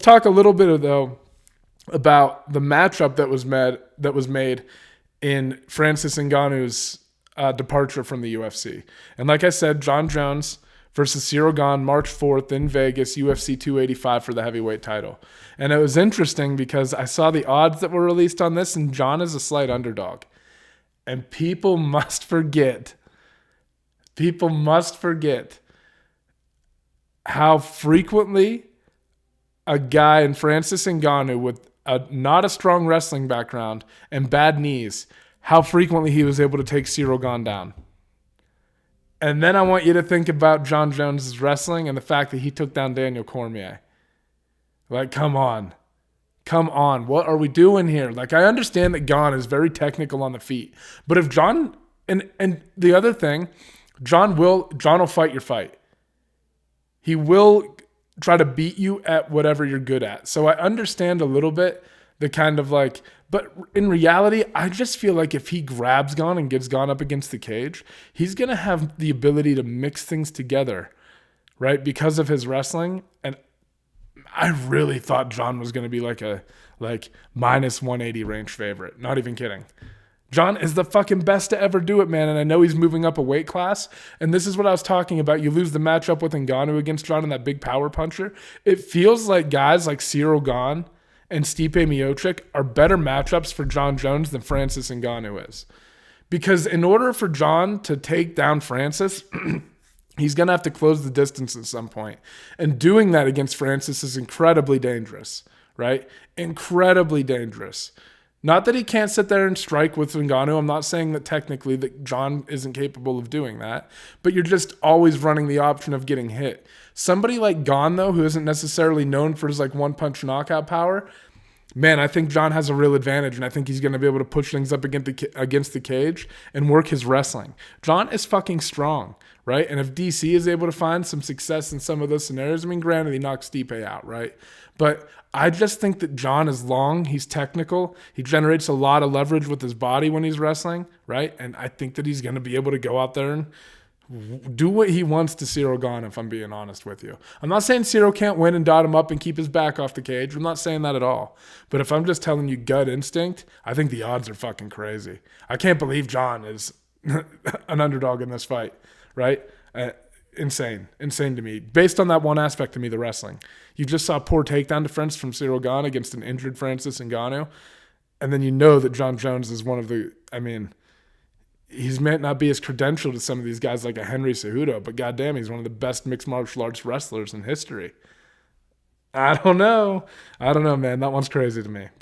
Talk a little bit though about the matchup that was made in Francis Ngannou's departure from the UFC. And like I said, Jon Jones versus Cyril Gane, March 4th in Vegas, UFC 285 for the heavyweight title. And it was interesting because I saw the odds that were released on this, and Jon is a slight underdog. And people must forget how frequently a guy in Francis Ngannou with not a strong wrestling background and bad knees, how frequently he was able to take Cyril Gane down. And then I want you to think about Jon Jones' wrestling and the fact that he took down Daniel Cormier. Like, come on. Come on. What are we doing here? Like, I understand that Gane is very technical on the feet. But if Jon, and the other thing, Jon will fight your fight. He will try to beat you at whatever you're good at. So I understand a little bit the kind of like, but in reality, I just feel like if he grabs Gane and gets Gane up against the cage, he's going to have the ability to mix things together, right? Because of his wrestling. And I really thought Jon was going to be like a minus 180 range favorite. Not even kidding. Jon is the fucking best to ever do it, man. And I know he's moving up a weight class. And this is what I was talking about. You lose the matchup with Ngannou against Jon and that big power puncher. It feels like guys like Cyril Gane and Stipe Miocic are better matchups for Jon Jones than Francis Ngannou is. Because in order for Jon to take down Francis, he's going to have to close the distance at some point. And doing that against Francis is incredibly dangerous, right? Incredibly dangerous. Not that he can't sit there and strike with Ngannou. I'm not saying that technically that Jon isn't capable of doing that, but you're just always running the option of getting hit. Somebody like Gane, though, who isn't necessarily known for his like one-punch knockout power, man, I think Jon has a real advantage, and I think he's going to be able to push things up against the cage and work his wrestling. Jon is fucking strong, right? And if DC is able to find some success in some of those scenarios, I mean, granted, he knocked Stipe out, right? But I just think that Jon is long. He's technical. He generates a lot of leverage with his body when he's wrestling, right? And I think that he's going to be able to go out there and do what he wants to Cyril Gane, if I'm being honest with you. I'm not saying Cyril can't win and dot him up and keep his back off the cage. I'm not saying that at all. But if I'm just telling you gut instinct, I think the odds are fucking crazy. I can't believe Jon is an underdog in this fight, right? Insane to me. Based on that one aspect to me, the wrestling. You just saw poor takedown defense from Cyril Gane against an injured Francis Ngannou. And then you know that Jon Jones is one of the, I mean, he's might not be as credentialed as some of these guys like a Henry Cejudo, but goddamn, he's one of the best mixed martial arts wrestlers in history. I don't know, man. That one's crazy to me.